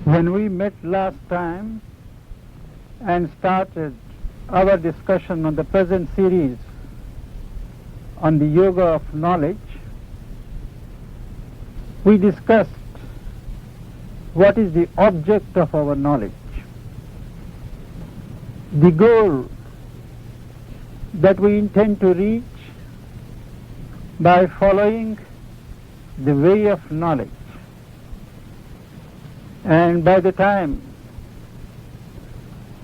When we met last time and started our discussion on the present series on the yoga of knowledge, we discussed what is the object of our knowledge, the goal that we intend to reach by following the way of knowledge. And by the time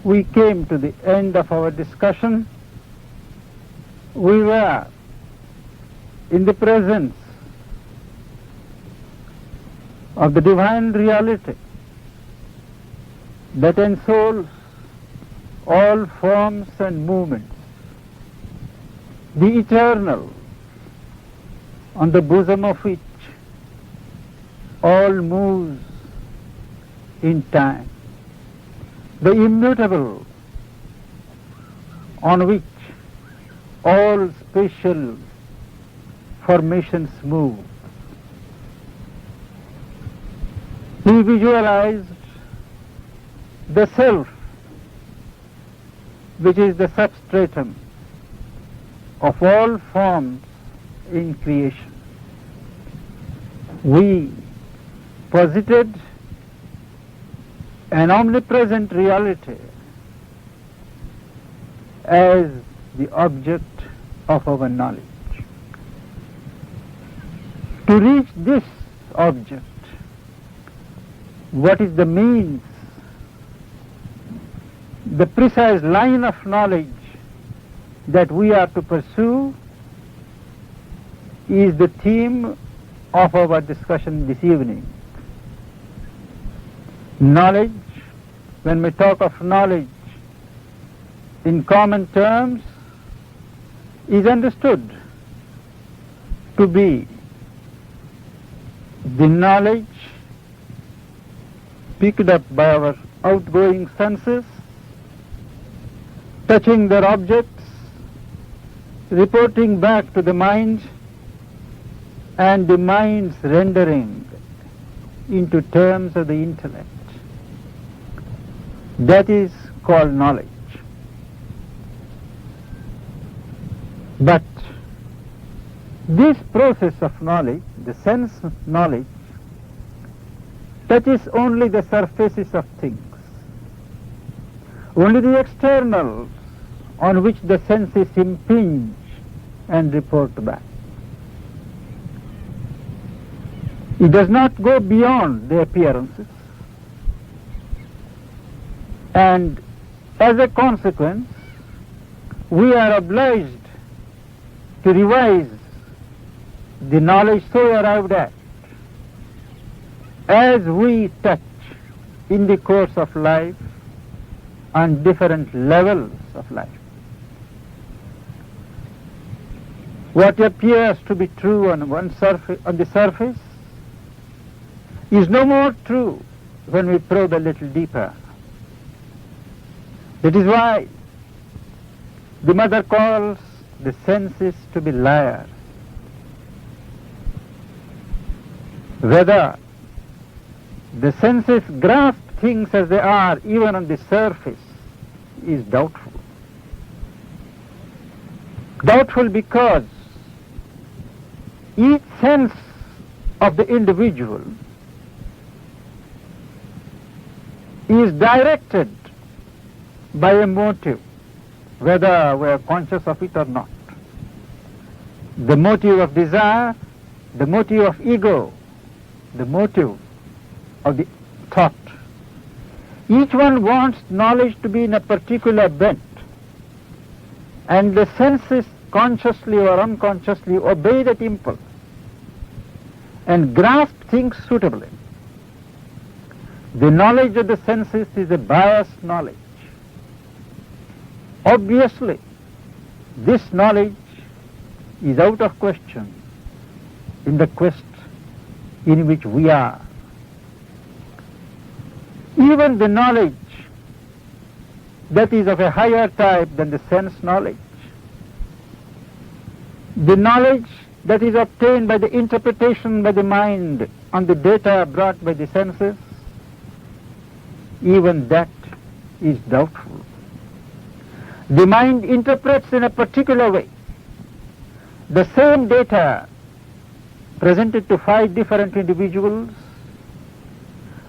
we came to the end of our discussion, we were in the presence of the divine reality that ensouls all forms and movements, the eternal, on the bosom of which all moves in time, the immutable, on which all spatial formations move. He visualized the self, which is the substratum of all forms in creation. We posited an omnipresent reality as the object of our knowledge. To reach this object, what is the means, the precise line of knowledge that we are to pursue is the theme of our discussion this evening. Knowledge, when we talk of knowledge in common terms, is understood to be the knowledge picked up by our outgoing senses, touching their objects, reporting back to the mind, and the mind's rendering into terms of the intellect. That is called knowledge. But this process of knowledge, the sense knowledge, touches only the surfaces of things, only the externals on which the senses impinge and report back. It does not go beyond the appearances, and as a consequence, we are obliged to revise the knowledge so arrived at as we touch in the course of life on different levels of life. What appears to be true on the surface is no more true when we probe a little deeper. That is why the mother calls the senses to be liars. Whether the senses grasp things as they are, even on the surface, is doubtful. Doubtful because each sense of the individual is directed by a motive, whether we are conscious of it or not. The motive of desire, the motive of ego, the motive of the thought. Each one wants knowledge to be in a particular bent, and the senses, consciously or unconsciously, obey that impulse and grasp things suitably. The knowledge of the senses is a biased knowledge. Obviously, this knowledge is out of question in the quest in which we are. Even the knowledge that is of a higher type than the sense knowledge, the knowledge that is obtained by the interpretation by the mind on the data brought by the senses, even that is doubtful. The mind interprets in a particular way. The same data presented to 5 different individuals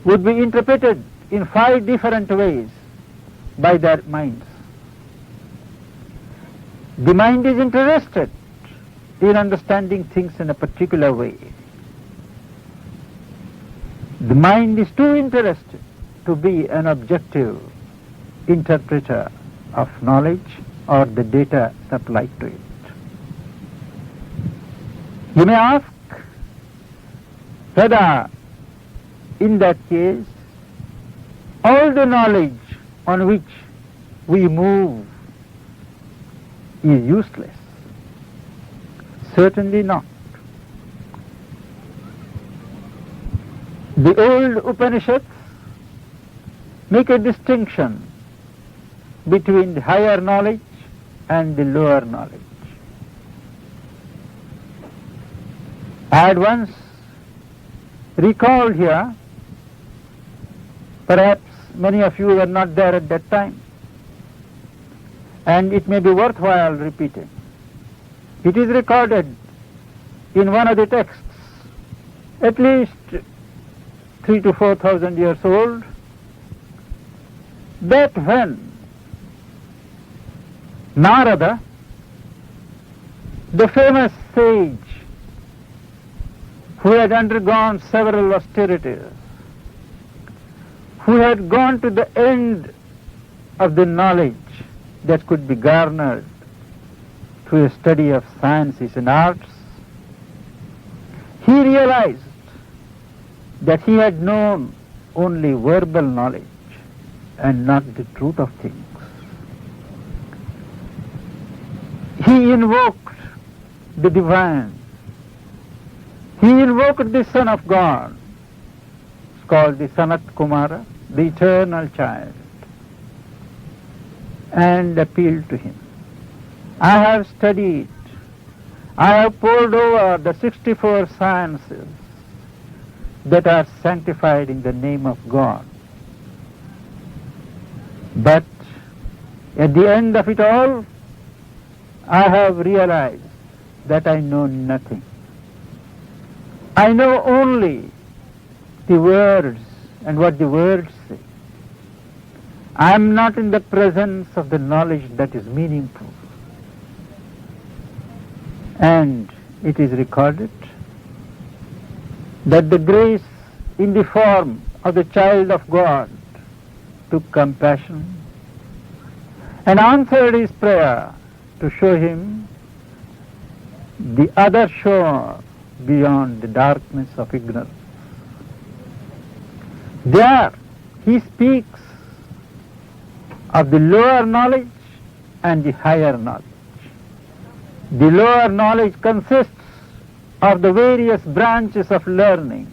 would be interpreted in 5 different ways by their minds. The mind is interested in understanding things in a particular way. The mind is too interested to be an objective interpreter of knowledge or the data supplied to it. You may ask whether in that case all the knowledge on which we move is useless. Certainly not. The old Upanishads make a distinction between the higher knowledge and the lower knowledge. I had once recalled here, perhaps many of you were not there at that time, and it may be worthwhile repeating. It is recorded in one of the texts, at least 3,000 to 4,000 years old, that when Narada, the famous sage who had undergone several austerities, who had gone to the end of the knowledge that could be garnered through a study of sciences and arts, he realized that he had known only verbal knowledge and not the truth of things. He invoked the divine. He invoked the Son of God. It's called the Sanat Kumara, the eternal child, and appealed to him. I have studied, I have pored over the 64 sciences that are sanctified in the name of God. But at the end of it all, I have realized that I know nothing. I know only the words and what the words say. I am not in the presence of the knowledge that is meaningful. And it is recorded that the grace in the form of the child of God took compassion and answered his prayer to show him the other shore beyond the darkness of ignorance. There he speaks of the lower knowledge and the higher knowledge. The lower knowledge consists of the various branches of learning,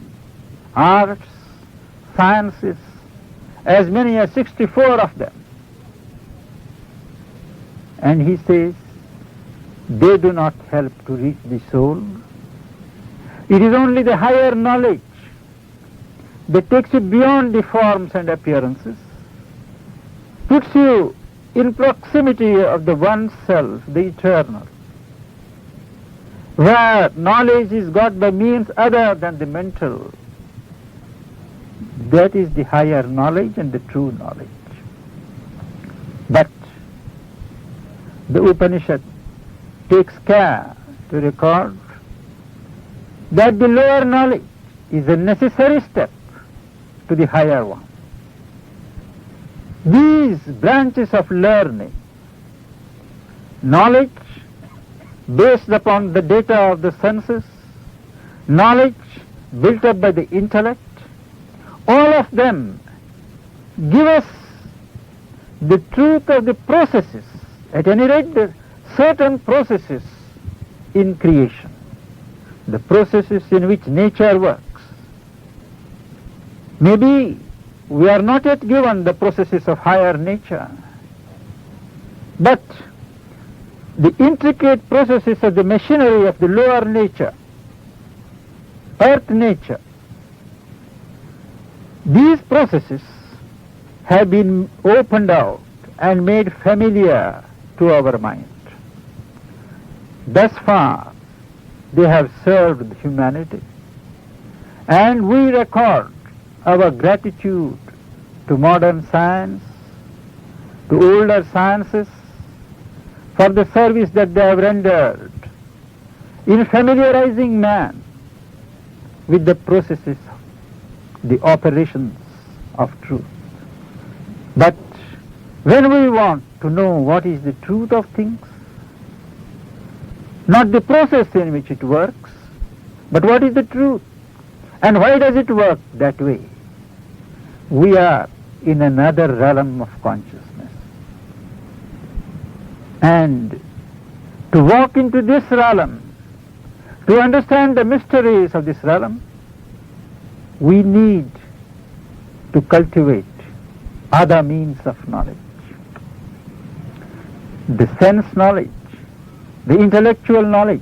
arts, sciences, as many as 64 of them. And he says, they do not help to reach the soul. It is only the higher knowledge that takes you beyond the forms and appearances, puts you in proximity of the one self, the eternal, where knowledge is got by means other than the mental. That is the higher knowledge and the true knowledge. But the Upanishad takes care to record that the lower knowledge is a necessary step to the higher one. These branches of learning, knowledge based upon the data of the senses, knowledge built up by the intellect, all of them give us the truth of the processes, at any rate the certain processes in creation, the processes in which nature works. Maybe we are not yet given the processes of higher nature, but the intricate processes of the machinery of the lower nature, earth nature, these processes have been opened out and made familiar to our mind. Thus far, they have served humanity, and we record our gratitude to modern science, to older sciences, for the service that they have rendered in familiarizing man with the processes, the operations of truth. But when we want to know what is the truth of things, not the process in which it works, but what is the truth and why does it work that way, we are in another realm of consciousness. And to walk into this realm, to understand the mysteries of this realm, we need to cultivate other means of knowledge. The sense knowledge, the intellectual knowledge,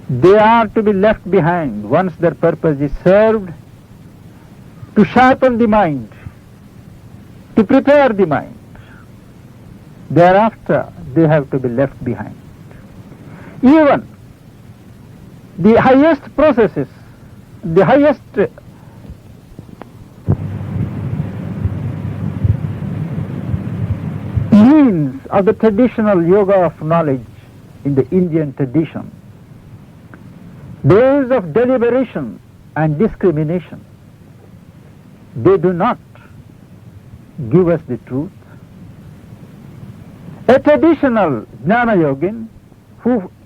they are to be left behind once their purpose is served, to sharpen the mind, to prepare the mind. Thereafter, they have to be left behind. Even the highest processes, the highest means of the traditional yoga of knowledge in the Indian tradition, those of deliberation and discrimination, they do not give us the truth. A traditional Jnana Yogin,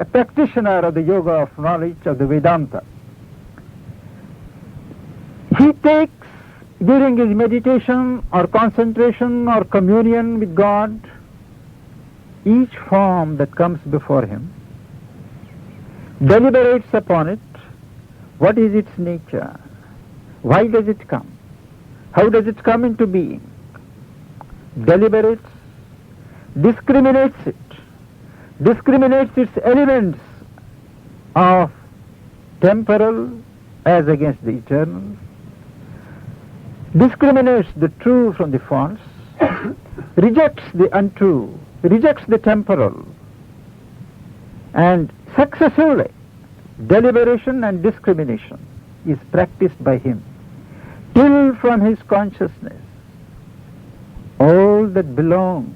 a practitioner of the yoga of knowledge of the Vedanta, he takes during his meditation or concentration or communion with God each form that comes before him, deliberates upon it. What is its nature? Why does it come? How does it come into being? Deliberates, discriminates it, discriminates its elements of temporal as against the eternal, discriminates the true from the false, rejects the untrue, rejects the temporal, and successively deliberation and discrimination is practiced by him till from his consciousness all that belongs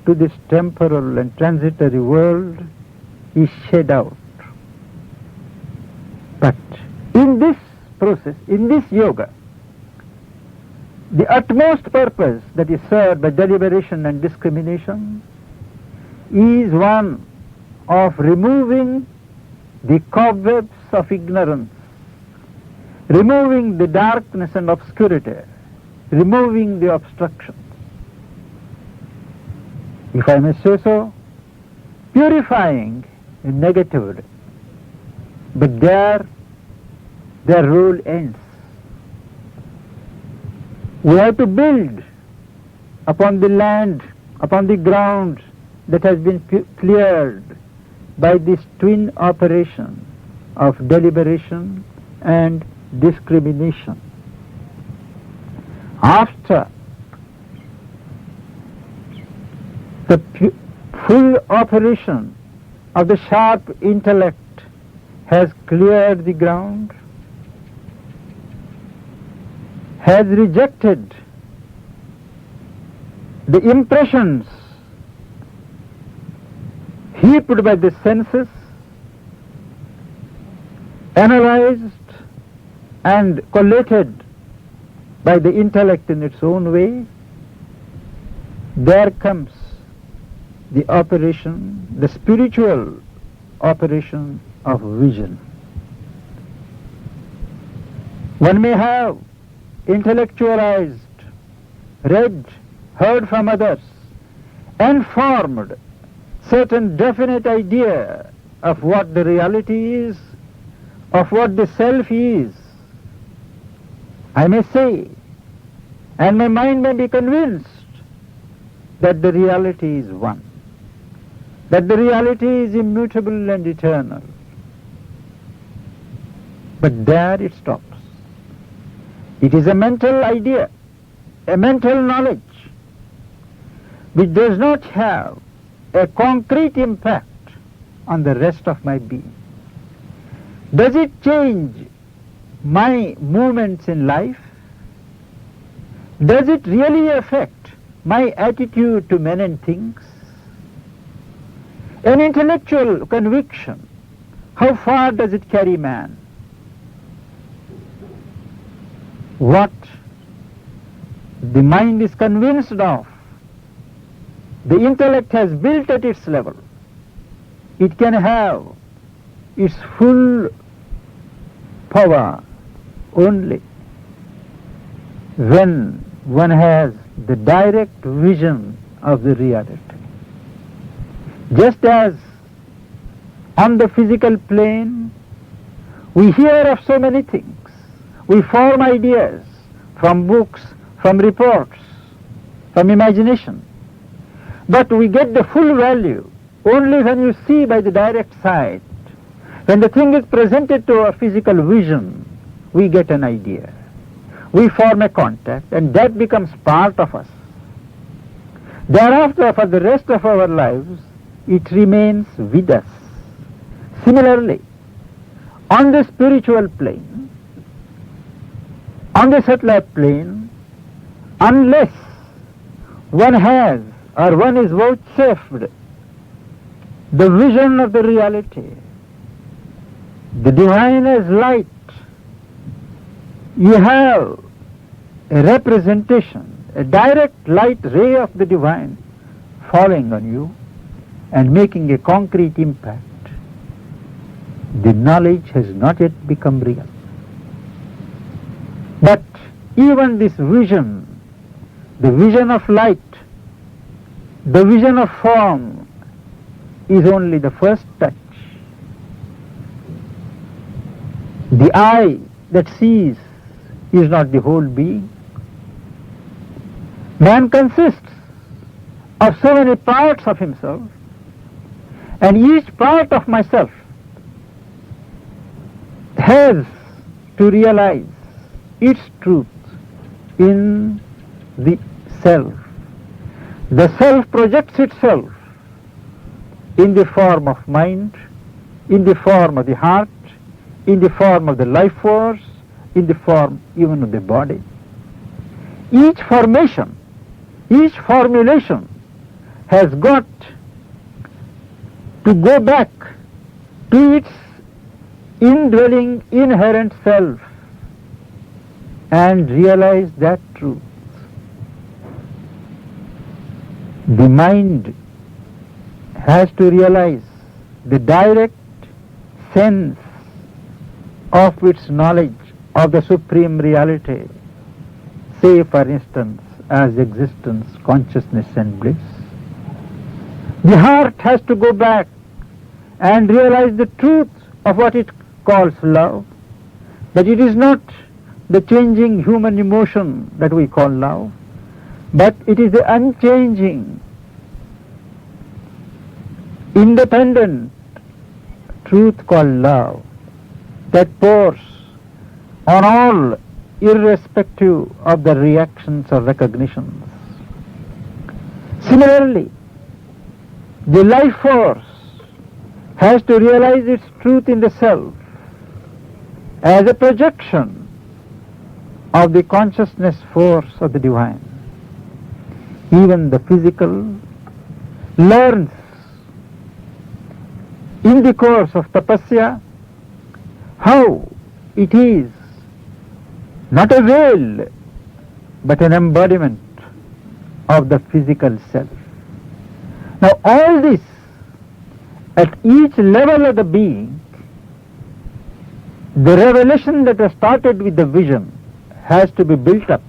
to this temporal and transitory world is shed out. But in this process, in this yoga, the utmost purpose that is served by deliberation and discrimination is one of removing the cobwebs of ignorance, removing the darkness and obscurity, removing the obstructions. If I may say so, purifying negativity. But there, their role ends. We have to build upon the land, upon the ground that has been cleared by this twin operation of deliberation and discrimination. After the full operation of the sharp intellect has cleared the ground, has rejected the impressions heaped by the senses, analyzed and collated by the intellect in its own way, there comes the operation, the spiritual operation of vision. One may have intellectualized, read, heard from others, and formed certain definite idea of what the reality is, of what the self is. I may say, and my mind may be convinced that the reality is one, that the reality is immutable and eternal. But there it stops. It is a mental idea. a mental knowledge which does not have a concrete impact on the rest of my being? Does it change my movements in life? Does it really affect my attitude to men and things? An intellectual conviction, how far does it carry man? What the mind is convinced of, the intellect has built at its level. It can have its full power only when one has the direct vision of the reality. Just as on the physical plane we hear of so many things, we form ideas from books, from reports, from imagination, but we get the full value only when you see by the direct sight. When the thing is presented to our physical vision, we get an idea. We form a contact, and that becomes part of us. Thereafter, for the rest of our lives, it remains with us. Similarly, on the spiritual plane, on the subtler plane, unless one has or one is vouchsafed the vision of the reality, the divine as light, you have a representation, a direct light ray of the divine falling on you and making a concrete impact. The knowledge has not yet become real. But even this vision, the vision of light, the vision of form, is only the first touch. The eye that sees is not the whole being. Man consists of so many parts of himself, and each part of myself has to realize its truth in the self. The self projects itself in the form of mind, in the form of the heart, in the form of the life force, in the form even of the body. Each formation, each formulation has got to go back to its indwelling inherent self and realize that truth. The mind has to realize the direct sense of its knowledge of the supreme reality, say for instance as existence, consciousness and bliss. The heart has to go back and realize the truth of what it calls love, that it is not the changing human emotion that we call love, but it is the unchanging, independent truth called love that pours on all irrespective of the reactions or recognitions. Similarly, the life force has to realize its truth in the self as a projection of the consciousness force of the divine. Even the physical learns in the course of tapasya how it is not a veil but an embodiment of the physical self. Now all this at each level of the being, the revelation that has started with the vision has to be built up.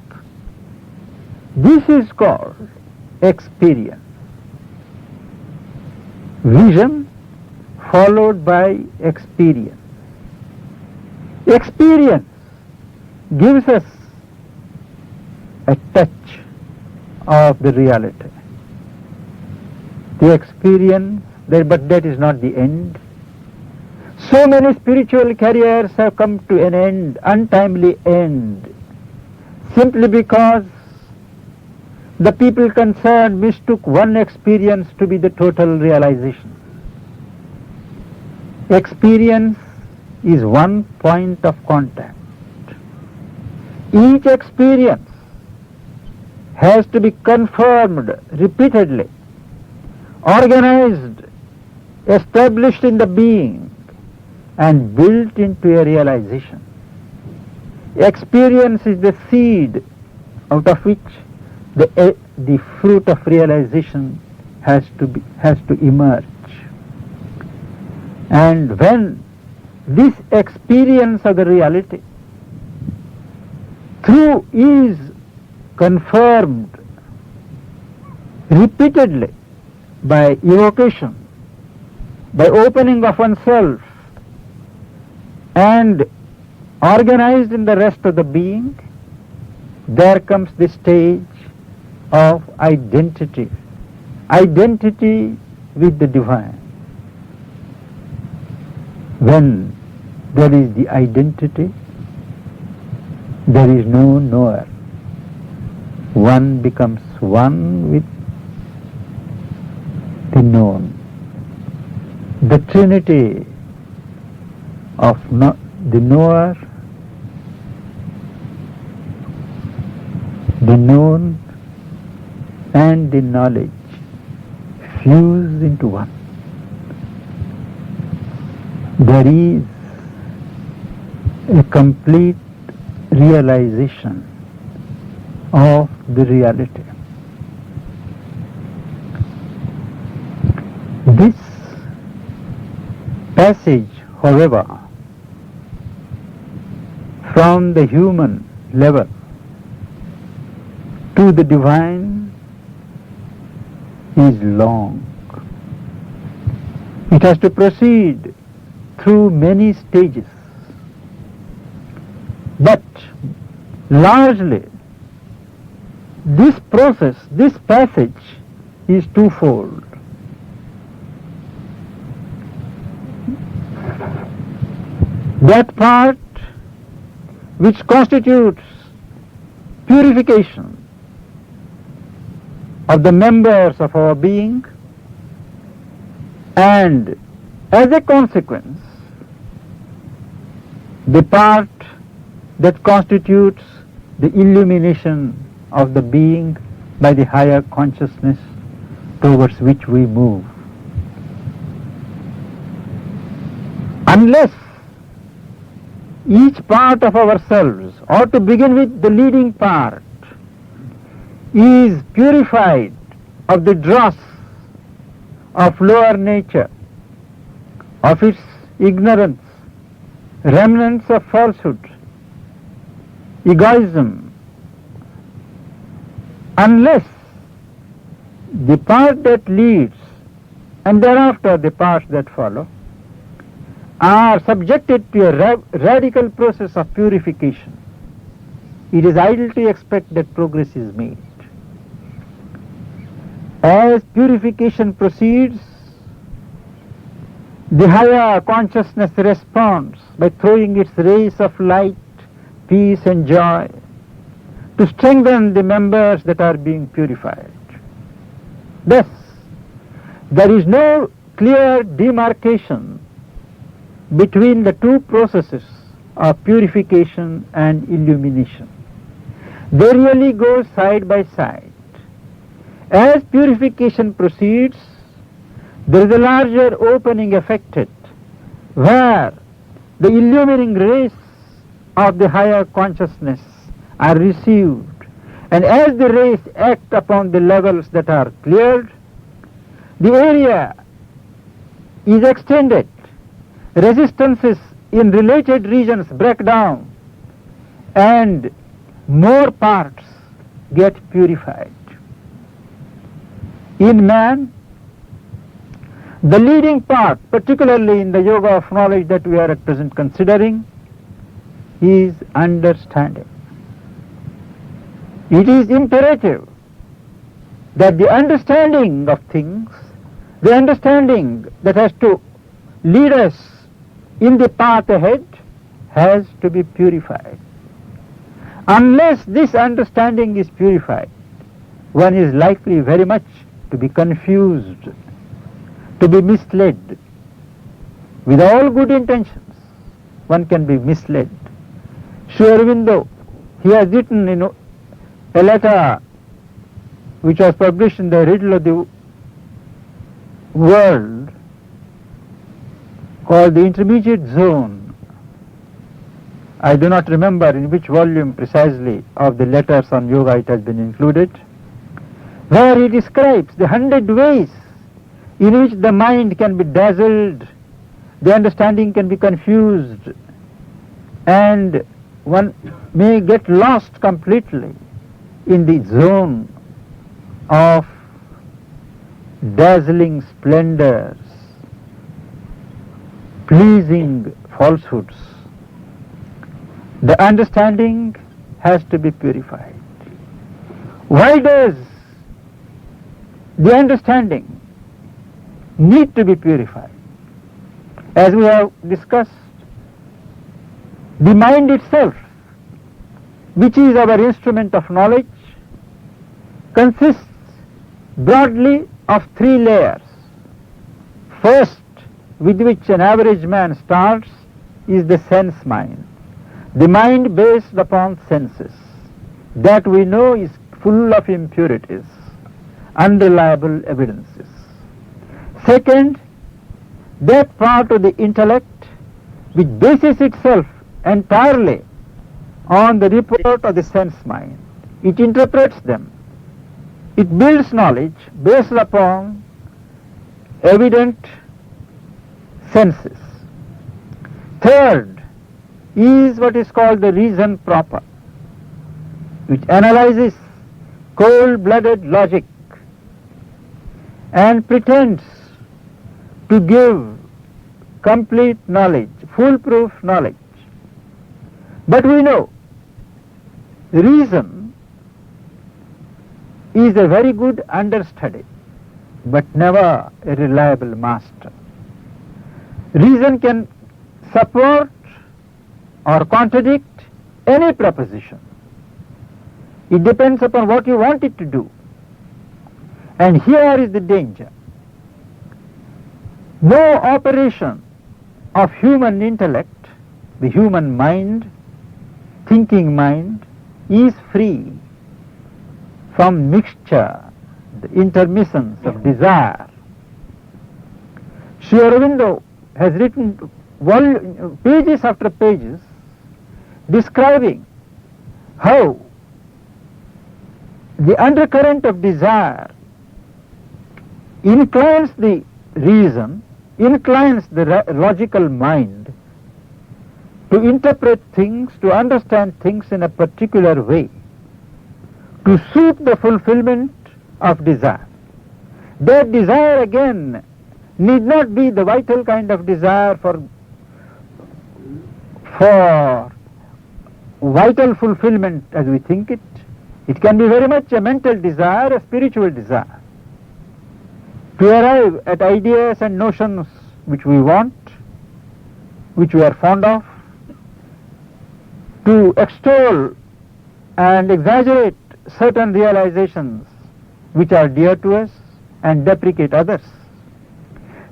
This is called experience. Vision followed by experience. Experience gives us a touch of the reality. The experience, but that is not the end. So many spiritual careers have come to an end, untimely end, simply because the people concerned mistook one experience to be the total realization. Experience is one point of contact. Each experience has to be confirmed repeatedly, organized, established in the being, and built into a realization. Experience is the seed out of which the fruit of realization has to emerge. And when this experience of the reality through is confirmed repeatedly by evocation, by opening of oneself, and organized in the rest of the being, there comes the stage of identity with the divine. When there is the identity, there is no knower. One becomes one with the known. The trinity of the knower, the known, and the knowledge fuse into one. There is a complete realization of the reality. This passage, however, from the human level to the divine is long. It has to proceed through many stages. But largely, this process, this passage is twofold. That part which constitutes purification of the members of our being, and as a consequence, the part that constitutes the illumination of the being by the higher consciousness towards which we move. Unless each part of ourselves, or to begin with the leading part, is purified of the dross of lower nature, of its ignorance, remnants of falsehood, egoism, unless the part that leads and thereafter the parts that follow are subjected to a radical process of purification, it is idle to expect that progress is made. As purification proceeds, the higher consciousness responds by throwing its rays of light, peace and joy to strengthen the members that are being purified. Thus, there is no clear demarcation between the two processes of purification and illumination. They really go side by side. As purification proceeds, there is a larger opening effected, where the illumining rays of the higher consciousness are received, and as the rays act upon the levels that are cleared, the area is extended, resistances in related regions break down, and more parts get purified. In man, the leading part, particularly in the yoga of knowledge that we are at present considering, is understanding. It is imperative that the understanding of things, the understanding that has to lead us in the path ahead, has to be purified. Unless this understanding is purified, one is likely very much to be confused, to be misled. With all good intentions, one can be misled. Sri Aurobindo, he has written in a letter which was published in the Riddle of the World, called the Intermediate Zone. I do not remember in which volume precisely of the letters on yoga it has been included, where he describes the 100 ways in which the mind can be dazzled, the understanding can be confused, and one may get lost completely in the zone of dazzling splendors, pleasing falsehoods. The understanding has to be purified. Why does the understanding need to be purified? As we have discussed, the mind itself, which is our instrument of knowledge, consists broadly of 3 layers. First, with which an average man starts, is the sense mind. The mind based upon senses. That we know is full of impurities, unreliable evidences. Second, that part of the intellect which bases itself entirely on the report of the sense mind. It interprets them. It builds knowledge based upon evident senses. Third is what is called the reason proper, which analyzes cold-blooded logic and pretends to give complete knowledge, foolproof knowledge. But we know reason is a very good understudy, but never a reliable master. Reason can support or contradict any proposition. It depends upon what you want it to do. And here is the danger. No operation of human intellect, the human mind, thinking mind, is free from mixture, the intermittence of desire. Sri Aurobindo has written pages after pages describing how the undercurrent of desire inclines the reason, inclines the logical mind to interpret things, to understand things in a particular way, to suit the fulfillment of desire. That desire again need not be the vital kind of desire for vital fulfillment as we think it. It can be very much a mental desire, a spiritual desire, to arrive at ideas and notions which we want, which we are fond of, to extol and exaggerate certain realizations which are dear to us and deprecate others.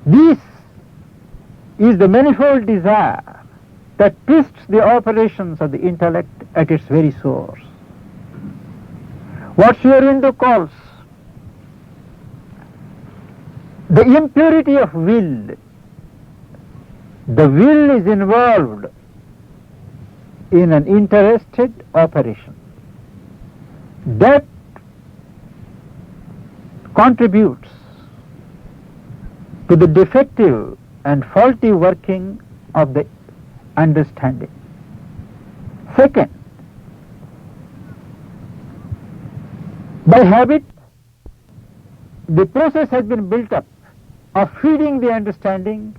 This is the manifold desire that twists the operations of the intellect at its very source. What Sri Aurobindo calls the impurity of will. The will is involved in an interested operation. That contributes to the defective and faulty working of the understanding. Second, by habit, the process has been built up of feeding the understanding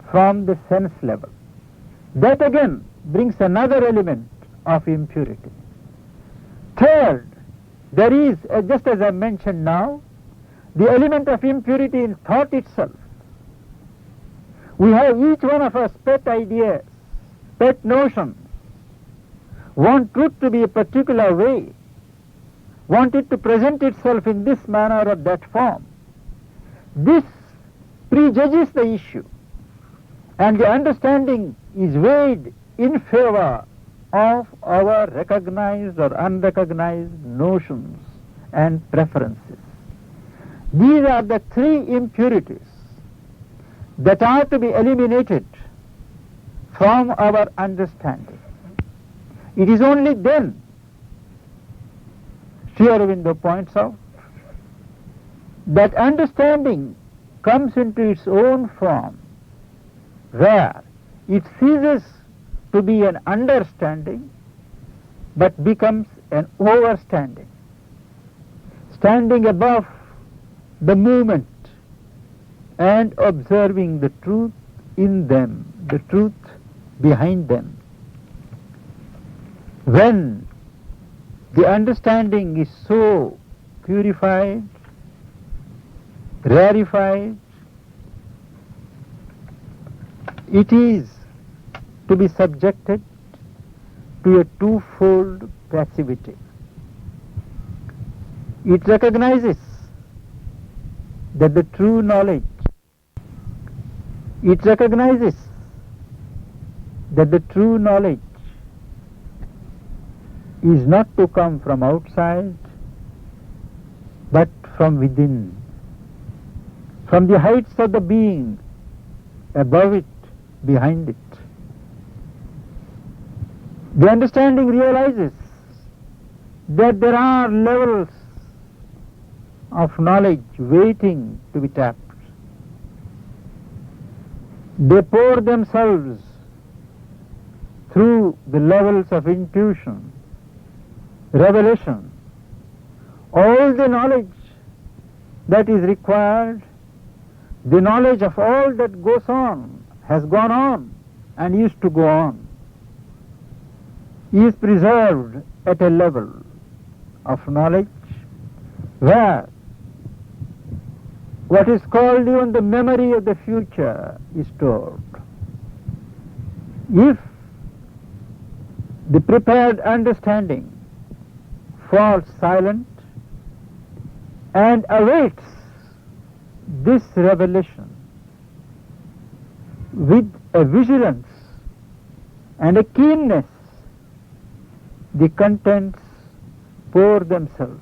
from the sense level. That again brings another element of impurity. Third, there is, just as I mentioned now, the element of impurity in thought itself. We have each one of us pet ideas, pet notions, want truth to be a particular way, want it to present itself in this manner or that form. This prejudges the issue, and the understanding is weighed in favor of our recognized or unrecognized notions and preferences. These are the three impurities that are to be eliminated from our understanding. It is only then, Sri Aurobindo points out, that understanding comes into its own form, where it ceases to be an understanding but becomes an overstanding, standing above the movement and observing the truth in them, the truth behind them. When the understanding is so purified, rarefied, it is to be subjected to a twofold passivity. It recognizes that the true knowledge, it recognizes that the true knowledge is not to come from outside, but from within, from the heights of the being, above it, behind it. The understanding realizes that there are levels of knowledge waiting to be tapped. They pour themselves through the levels of intuition, revelation. All the knowledge that is required, the knowledge of all that goes on, has gone on and is to go on, is preserved at a level of knowledge where what is called even the memory of the future is stored. If the prepared understanding falls silent and awaits this revelation with a vigilance and a keenness, the contents pour themselves.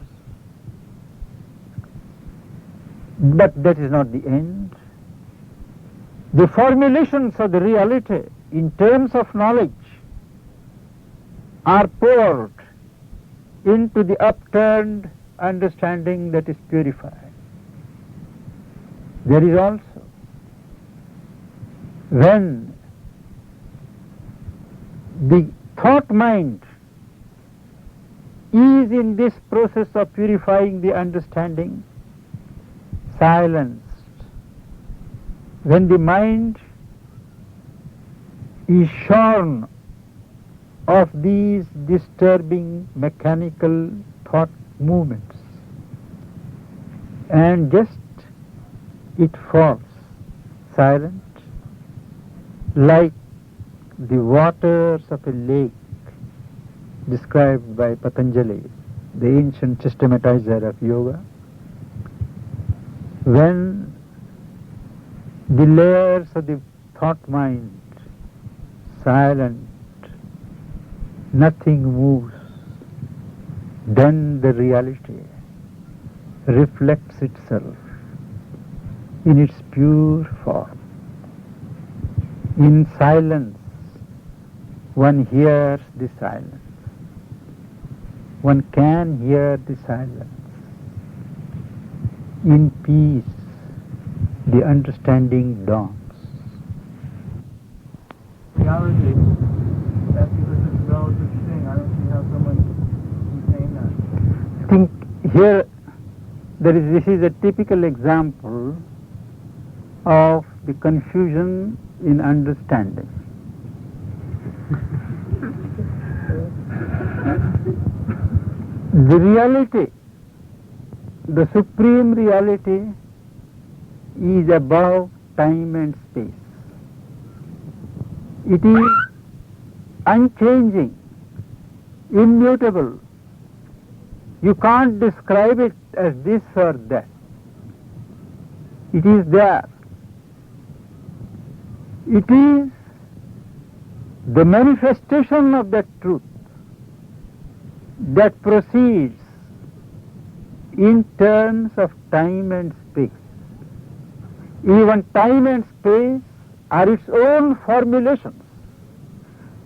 But that is not the end. The formulations of the reality in terms of knowledge are poured into the upturned understanding that is purified. There is also, when the thought mind is in this process of purifying the understanding, silenced, when the mind is shorn of these disturbing mechanical thought movements, and just it falls silent like the waters of a lake described by Patanjali, the ancient systematizer of yoga. When the layers of the thought mind silent, nothing moves, then the reality reflects itself in its pure form. In silence, one hears the silence. One can hear the silence. In peace, the understanding dawns. Reality, that's because it's a relative thing. I don't see how someone can say that. I think here this is a typical example of the confusion in understanding. The reality, the supreme reality, is above time and space. It is unchanging, immutable, You can't describe it as this or that. It is there. It is the manifestation of that truth that proceeds in terms of time and space. Even time and space are its own formulations.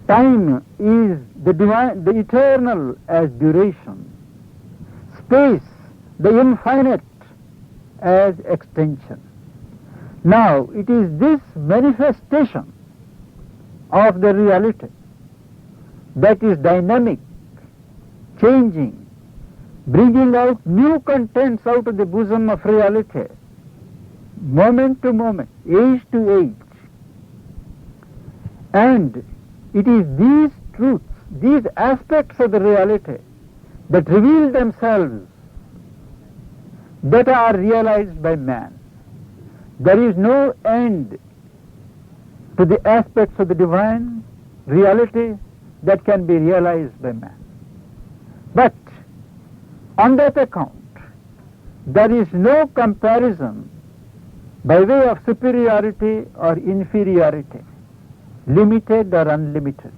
Time is the divine, the eternal as duration. Space, the infinite as extension. Now, it is this manifestation of the reality that is dynamic, changing, bringing out new contents out of the bosom of reality, moment to moment, age to age. And it is these truths, these aspects of the reality that reveal themselves that are realized by man. There is no end to the aspects of the divine reality that can be realized by man. But on that account, there is no comparison by way of superiority or inferiority, limited or unlimited.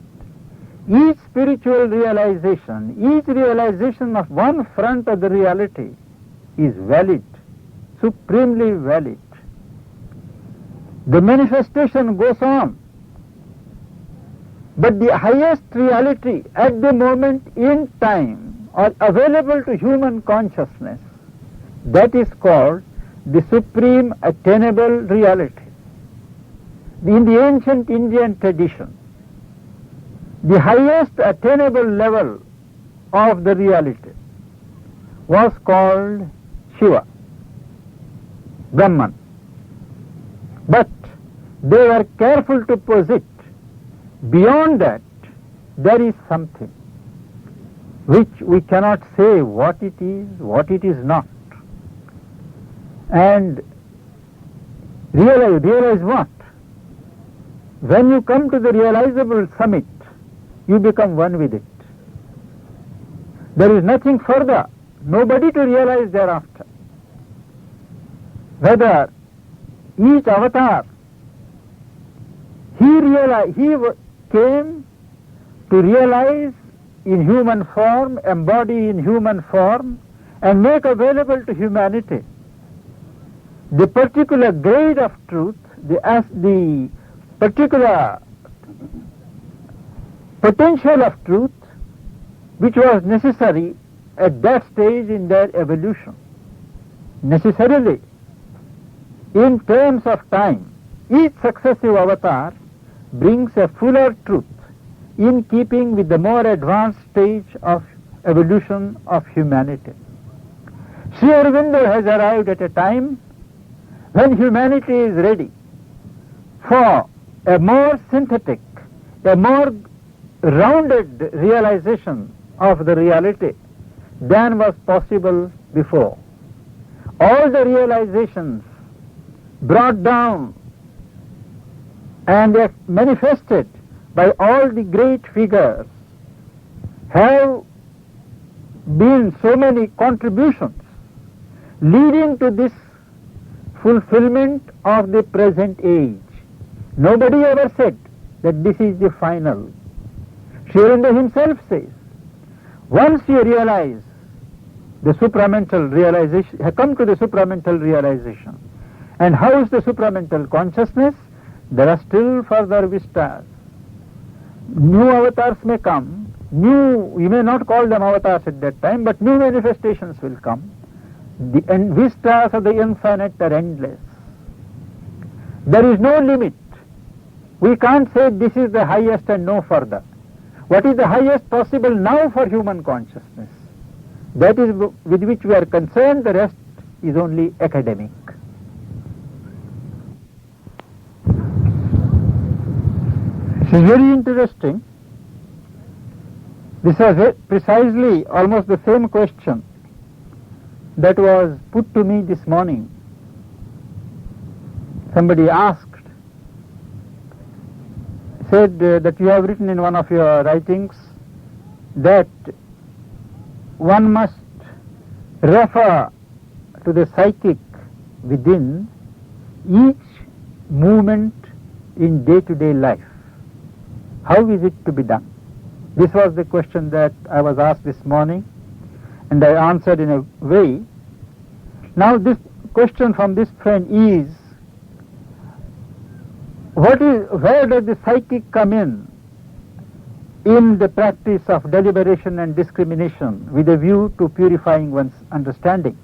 Each spiritual realization, each realization of one front of the reality is valid, supremely valid. The manifestation goes on, but the highest reality at the moment in time or available to human consciousness, that is called the supreme attainable reality. In the ancient Indian tradition, the highest attainable level of the reality was called Shiva, Brahman. But they were careful to posit, beyond that, there is something which we cannot say what it is not. And realize what? When you come to the realizable summit, you become one with it. There is nothing further, nobody to realize thereafter. Whether each avatar, he came to realize in human form, embody in human form, and make available to humanity the particular grade of truth, the particular potential of truth which was necessary at that stage in their evolution. Necessarily, in terms of time, each successive avatar brings a fuller truth in keeping with the more advanced stage of evolution of humanity. Sri Aurobindo has arrived at a time when humanity is ready for a more synthetic, a more rounded realization of the reality than was possible before. All the realizations brought down and manifested by all the great figures have been so many contributions leading to this fulfillment of the present age. Nobody ever said that this is the final. Sri Aurobindo himself says, once you realize the supramental realization, have come to the supramental realization, and how is the supramental consciousness? There are still further vistas. New avatars may come, you may not call them avatars at that time, but new manifestations will come. The vistas of the infinite are endless. There is no limit. We can't say this is the highest and no further. What is the highest possible now for human consciousness? That is with which we are concerned, the rest is only academic. This is very interesting. This was precisely almost the same question that was put to me this morning. Somebody asked, said that you have written in one of your writings that one must refer to the psychic within each movement in day-to-day life. How is it to be done? This was the question that I was asked this morning, and I answered in a way. Now this question from this friend is, where does the psychic come in the practice of deliberation and discrimination with a view to purifying one's understanding?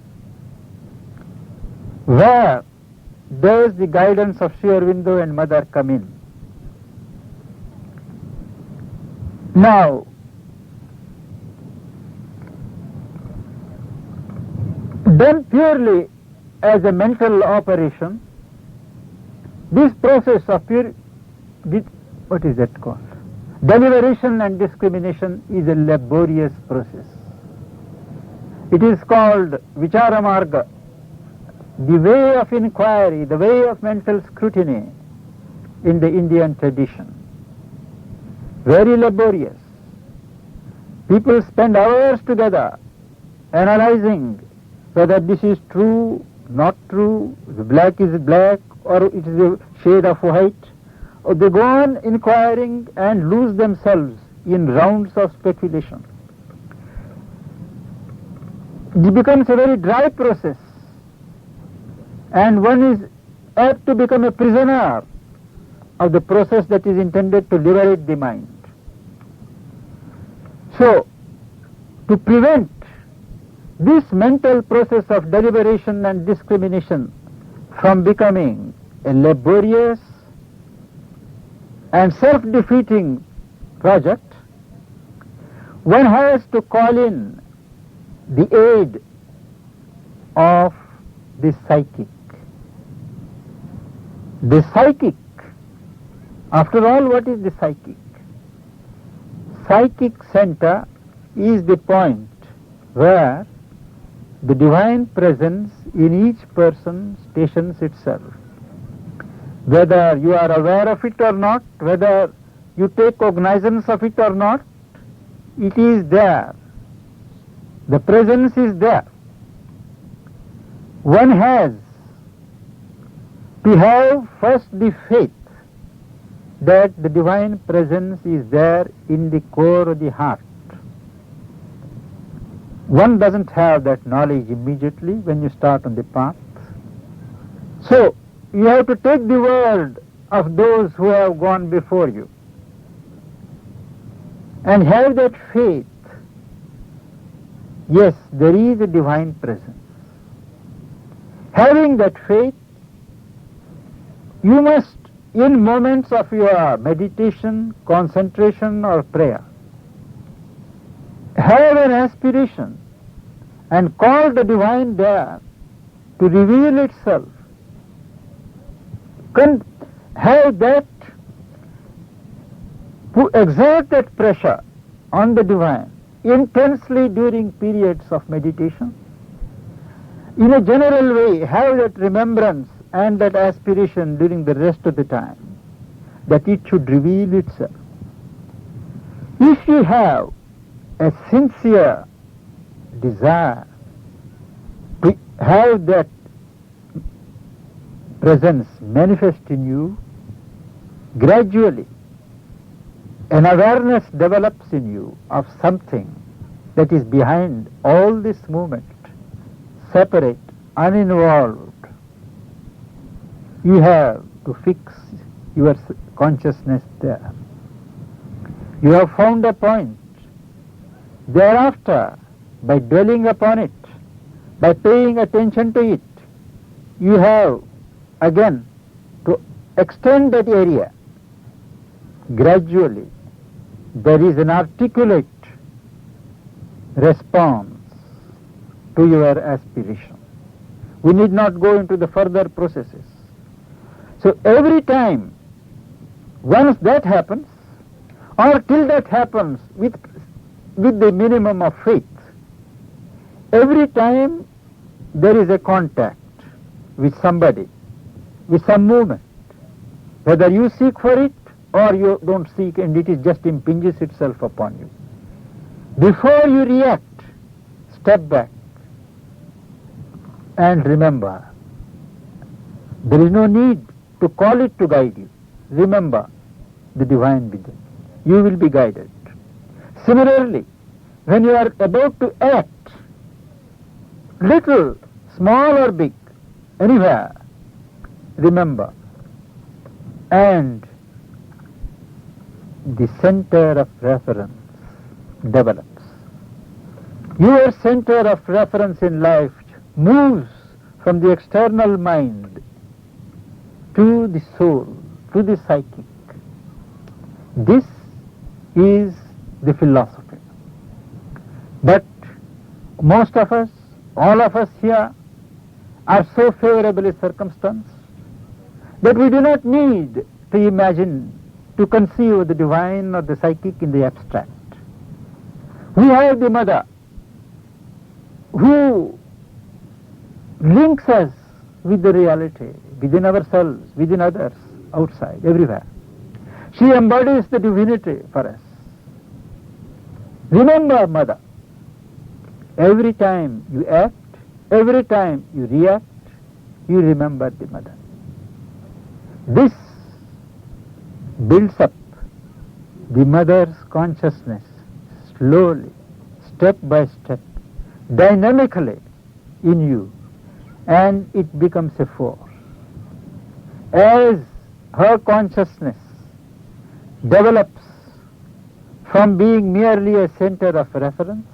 Where does the guidance of Sri Aurobindo and Mother come in? Now, done purely as a mental operation, this process of what is that called? Deliberation and discrimination is a laborious process. It is called Vichara Marga, the way of inquiry, the way of mental scrutiny in the Indian tradition. Very laborious. People spend hours together analyzing whether this is true, not true, the black is black, or it is a shade of white. Or they go on inquiring and lose themselves in rounds of speculation. It becomes a very dry process, and one is apt to become a prisoner of the process that is intended to liberate the mind. So, to prevent this mental process of deliberation and discrimination from becoming a laborious and self-defeating project, one has to call in the aid of the psychic. The psychic, after all, what is the psychic? Psychic center is the point where the divine presence in each person stations itself. Whether you are aware of it or not, whether you take cognizance of it or not, it is there. The presence is there. One has to have first the faith that the divine presence is there in the core of the heart. One doesn't have that knowledge immediately when you start on the path. So, you have to take the word of those who have gone before you and have that faith. Yes, there is a divine presence. Having that faith, you must, in moments of your meditation, concentration or prayer, have an aspiration and call the divine there to reveal itself. Have that, to exert that pressure on the divine intensely during periods of meditation. In a general way, have that remembrance and that aspiration during the rest of the time, that it should reveal itself. If you have a sincere desire to have that presence manifest in you, gradually an awareness develops in you of something that is behind all this movement, separate, uninvolved. You have to fix your consciousness there. You have found a point. Thereafter, by dwelling upon it, by paying attention to it, you have again to extend that area. Gradually, there is an articulate response to your aspiration. We need not go into the further processes. So every time, once that happens, or till that happens with the minimum of faith, every time there is a contact with somebody, with some movement, whether you seek for it or you don't seek and it is just impinges itself upon you. Before you react, step back And remember, there is no need to call it to guide you. Remember the divine within. You will be guided. Similarly, when you are about to act, little, small or big, anywhere, remember. And the center of reference develops. Your center of reference in life moves from the external mind to the soul, to the psychic. This is the philosophy. But most of us, all of us here, are so favorably circumstanced that we do not need to imagine, to conceive the divine or the psychic in the abstract. We have the mother who links us with the reality, within ourselves, within others, outside, everywhere. She embodies the divinity for us. Remember, mother, every time you act, every time you react, you remember the mother. This builds up the mother's consciousness slowly, step by step, dynamically in you, and it becomes a force. As her consciousness develops from being merely a center of reference,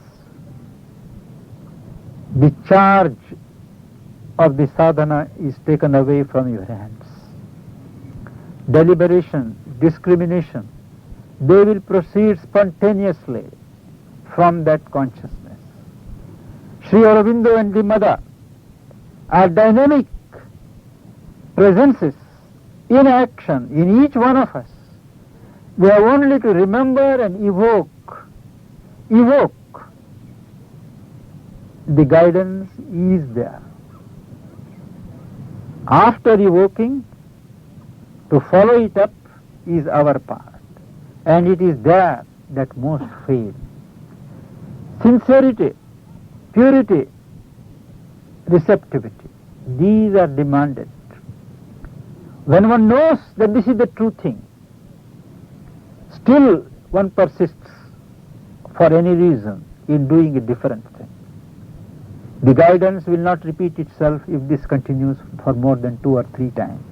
the charge of the sadhana is taken away from your hands. Deliberation, discrimination, they will proceed spontaneously from that consciousness. Sri Aurobindo and the mother are dynamic presences in action in each one of us. We have only to remember and evoke the guidance is there. After evoking, to follow it up is our part, and it is there that most fail. Sincerity, purity, receptivity, these are demanded. When one knows that this is the true thing, still one persists for any reason in doing a different thing. The guidance will not repeat itself if this continues for more than 2 or 3 times.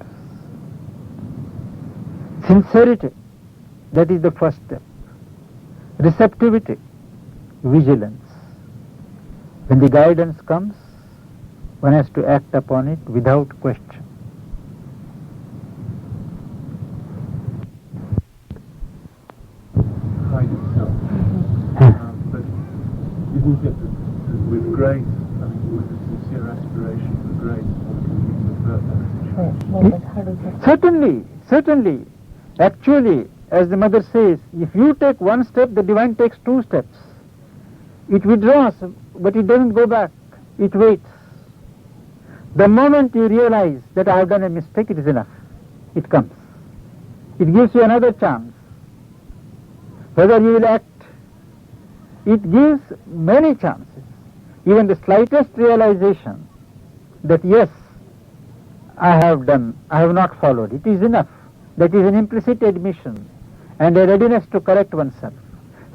Sincerity, that is the first step. Receptivity, vigilance. When the guidance comes, one has to act upon it without question. Hide itself. But isn't it that with grace, I mean, with a sincere aspiration for grace, one can even further? Certainly. Actually, as the mother says, if you take one step, the divine takes 2 steps. It withdraws, but it doesn't go back. It waits. The moment you realize that I have done a mistake, it is enough. It comes. It gives you another chance. Whether you will act, it gives many chances. Even the slightest realization that yes, I have not followed, it is enough. That is an implicit admission and a readiness to correct oneself.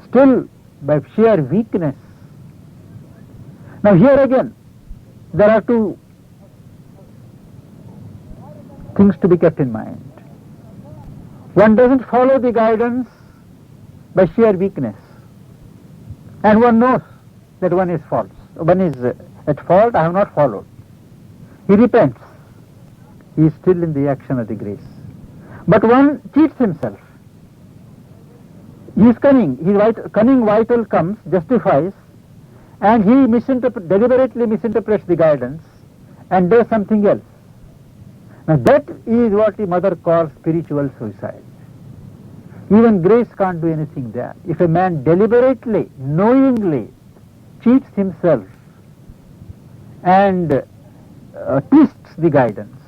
Still, by sheer weakness. Now here again, there are 2 things to be kept in mind. One doesn't follow the guidance by sheer weakness. And one knows that one is false. One is at fault, I have not followed. He repents. He is still in the action of the grace. But one cheats himself. He is cunning. His cunning vital comes, justifies, and he deliberately misinterprets the guidance and does something else. Now that is what the mother calls spiritual suicide. Even grace can't do anything there. If a man deliberately, knowingly cheats himself and twists the guidance,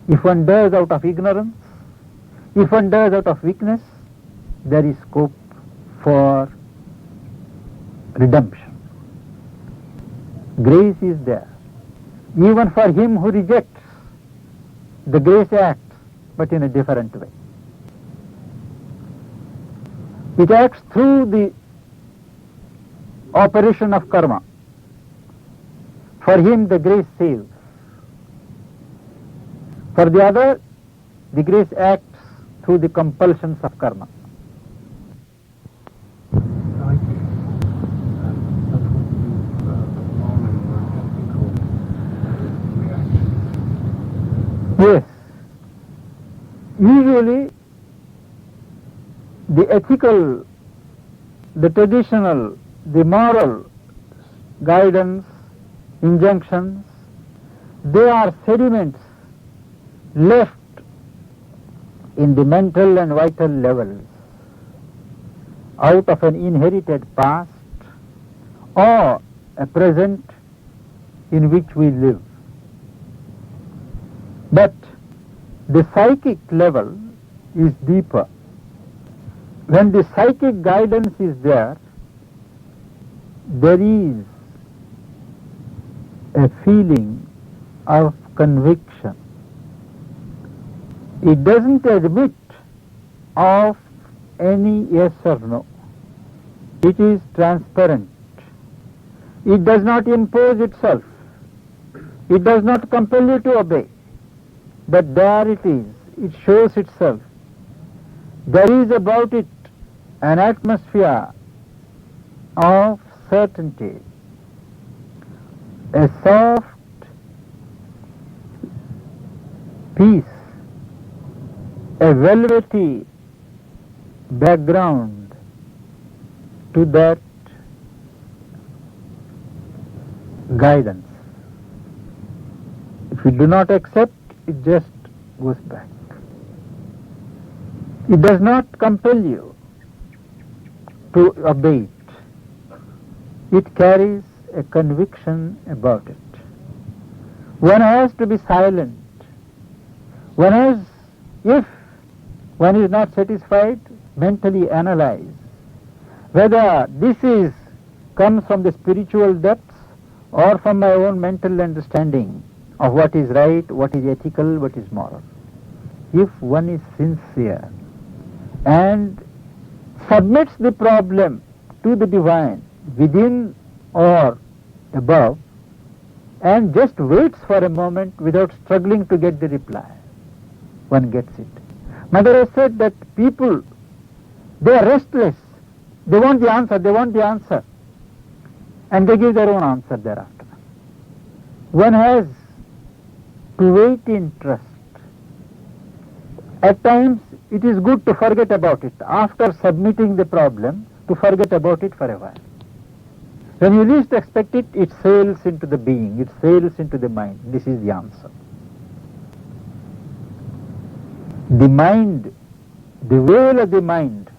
if one does out of ignorance, if one does out of weakness, there is scope for redemption. Grace is there. even for him who rejects, the grace acts, but in a different way. It acts through the operation of karma. For him, the grace saves. For the other, the grace acts through the compulsions of karma. Yes. Usually, the ethical, the traditional, the moral guidance, injunctions, they are sediments left in the mental and vital levels out of an inherited past or a present in which we live. But the psychic level is deeper. When the psychic guidance is there, there is a feeling of conviction. It doesn't admit of any yes or no. It is transparent. It does not impose itself. It does not compel you to obey. But there it is. It shows itself. There is about it an atmosphere of certainty, a soft peace, a velvety background to that guidance. If you do not accept, it just goes back. It does not compel you to obey it. It carries a conviction about it. One has to be silent. One has, if one is not satisfied, mentally analyze whether this comes from the spiritual depths or from my own mental understanding of what is right, what is ethical, what is moral. If one is sincere and submits the problem to the divine within or above and just waits for a moment without struggling to get the reply, one gets it. Mother has said that people, they are restless. They want the answer, and they give their own answer thereafter. One has to wait in trust. At times, it is good to forget about it. After submitting the problem, to forget about it for a while. When you least expect it, it sails into the being, it sails into the mind. This is the answer. The mind, the veil of the mind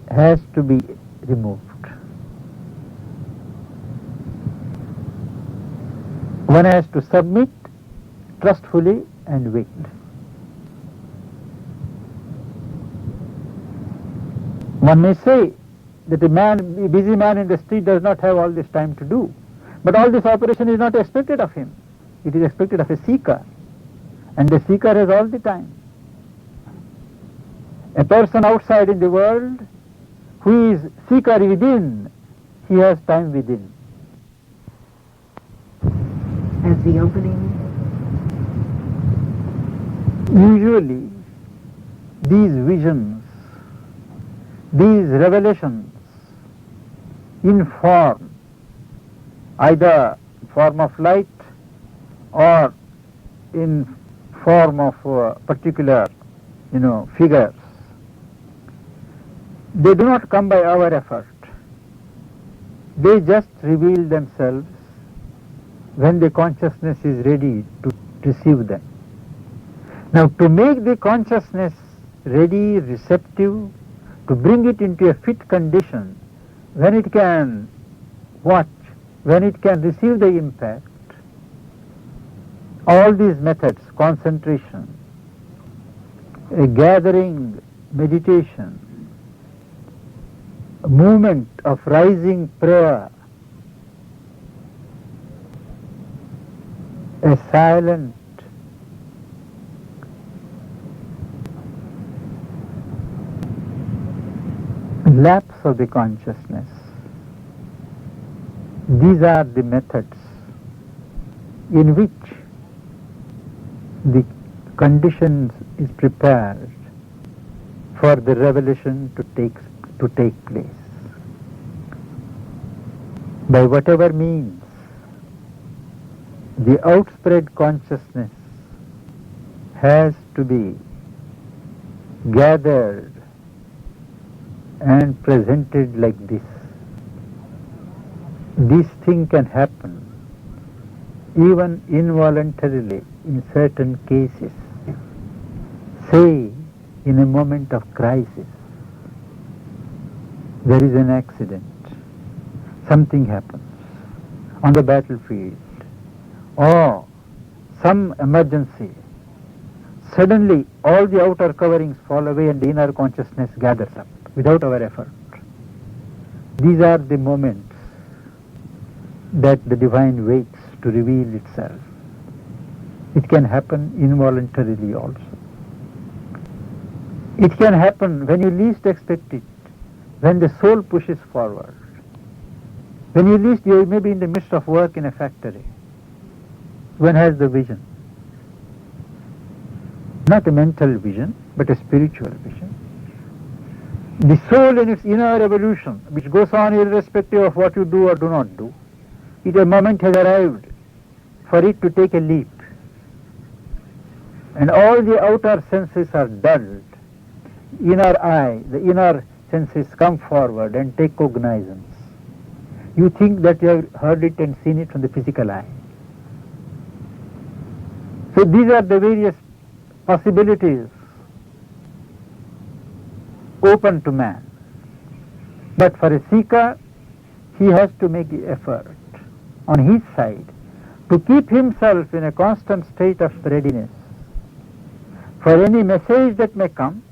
has to be removed. One has to submit trustfully and wait. One may say that a busy man in the street does not have all this time to do. But all this operation is not expected of him. It is expected of a seeker. And the seeker has all the time. A person outside in the world who is seeker within, he has time within. As the opening? Usually, these visions, these revelations in form, either form of light or in form of particular, figures, they do not come by our effort. They just reveal themselves when the consciousness is ready to receive them. Now, to make the consciousness ready, receptive, to bring it into a fit condition, when it can watch, when it can receive the impact, all these methods, concentration, a gathering meditation, a movement of rising prayer, a silent lapse of the consciousness. These are the methods in which the conditions is prepared for the revelation to take place. By whatever means, the outspread consciousness has to be gathered and presented like this. This thing can happen even involuntarily in certain cases. Say, in a moment of crisis, there is an accident, something happens on the battlefield, or some emergency. Suddenly, all the outer coverings fall away and the inner consciousness gathers up without our effort. These are the moments that the divine waits to reveal itself. It can happen involuntarily also. It can happen when you least expect it, when the soul pushes forward. When you may be in the midst of work in a factory. One has the vision. Not a mental vision, but a spiritual vision. The soul in its inner evolution, which goes on irrespective of what you do or do not do, a moment has arrived for it to take a leap. And all the outer senses are dulled. Inner eye, the inner senses come forward and take cognizance. You think that you have heard it and seen it from the physical eye. So these are the various possibilities open to man. But for a seeker, he has to make the effort on his side to keep himself in a constant state of readiness for any message that may come,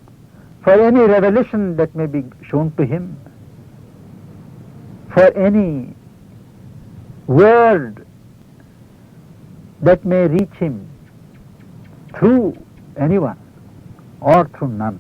for any revelation that may be shown to him, for any word that may reach him through anyone or through none.